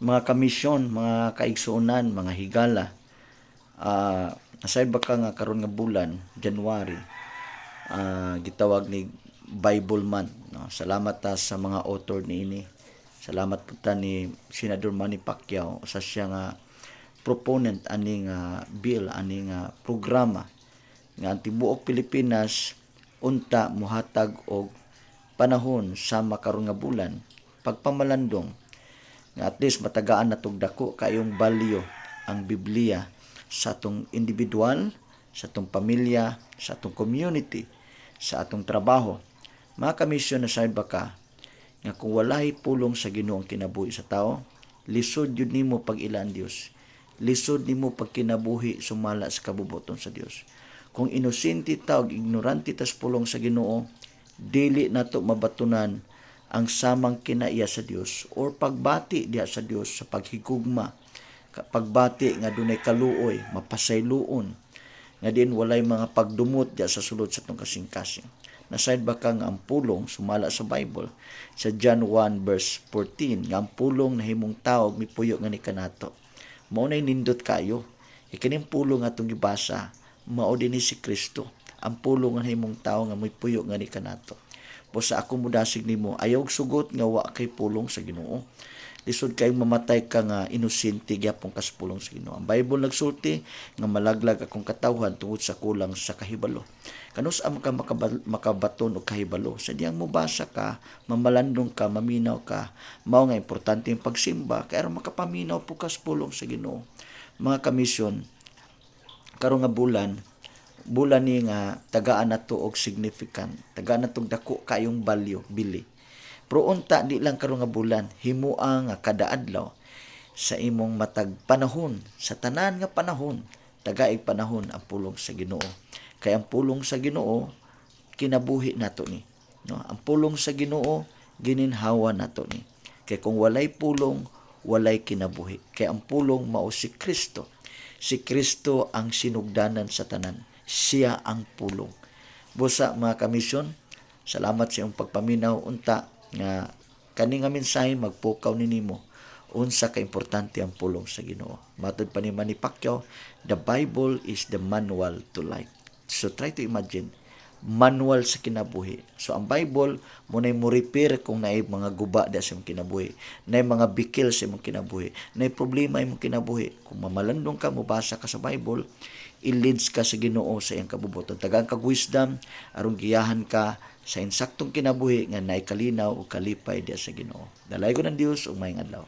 Mga kamisyon, mga kaigsuonan, mga higala, aside ba ka nga karon nga bulan, January, gitawag ni Bible Month. No? Salamat ta sa mga author niini. Salamat po ta ni Senador Manny Pacquiao sa siya nga proponent aning bill, aning programa nga ang tibuok Pilipinas unta muhatag og panahon sa makaron nga bulan pagpamalandong nga at least matagaan natong dako kayong balyo ang Biblia sa atong individual, sa atong pamilya, sa atong community, sa atong trabaho. Mga kamisyon na side ba ka nga kung walay pulong sa Ginoo ang kinabuhi sa tao, lisod yun nimo pag ilaan Dios. Lisod nimo pag kinabuhi sumala sa kabubuton sa Dios. Kung inosente ta og ignorante ta sa pulong sa Ginoo, dili nato mabatunan ang samang kinaiya sa Dios or pagbati diha sa Dios sa paghigugma, pagbati nga dunay kaluoy, mapasayloon, nga din walay mga pagdumot diha sa sulod sa tong kasing-kasing. Naside ba ka nga ang pulong sumala sa Bible sa John 1 verse 14 nga ang pulong nahimong tao mipuyo nga ni kanato. Mao nay nindot kayo. Ikining pulong atong gibasa mao dinhi si Kristo. Ang pulong nga nahimong tao nga mipuyo nga ni kanato. Po sa akong mudasig nimo ayaw sugot nga wa kay pulong sa Ginoo. Lisod kay mamatay ka nga inosente gyapon ka sa pulong sa Ginoo. Ang Bible nagsulti nga malaglag akong katawhan tungod sa kulang sa kahibalo. Kanus am ka makabaton og kahibalo. Sa diyang mobasa ka, mamalandong ka, maminaw ka, mao nga importante ang pagsimba kay aron makapaminaw po ka sa pulong sa Ginoo. Mga kamisyon, karon nga bulan ni nga tagaan nato og significant, tagaan natong dako kayong balyo, bili. Pero unta di lang karon nga bulan, himuang nga kada adlaw sa imong matag panahon, sa tanan nga panahon, tagaig panahon ang pulong sa Ginoo. Kay ang pulong sa Ginoo kinabuhi nato ni. No, ang pulong sa Ginoo gininhawa nato ni. Kay kung walay pulong, walay kinabuhi. Kay ang pulong mao si Kristo. Si Kristo ang sinugdanan sa tanan. Siya ang pulong. Busa mga kamisyon, salamat sa iyong pagpaminaw unta nga kani nga mensahe magpukaw ninimo unsa ka importante ang pulong sa Ginoo. Matud pa ni Manny Pacquiao, the Bible is the manual to life. So try to imagine, manual sa kinabuhi. So ang Bible mo nay mo repair kung naay mga guba da sa imong kinabuhi, naay mga bikil sa imong kinabuhi, naay problema imong kinabuhi. Kung mamalandong ka, mobasa ka sa Bible, i-leads ka sa Ginoo sa iyang kabubuton. Tagaan kag wisdom aron giyahan ka sa insaktong kinabuhi nga naay kalinaw o kalipay diha sa Ginoo. Dalay ko ng Dios ug maayong adlaw.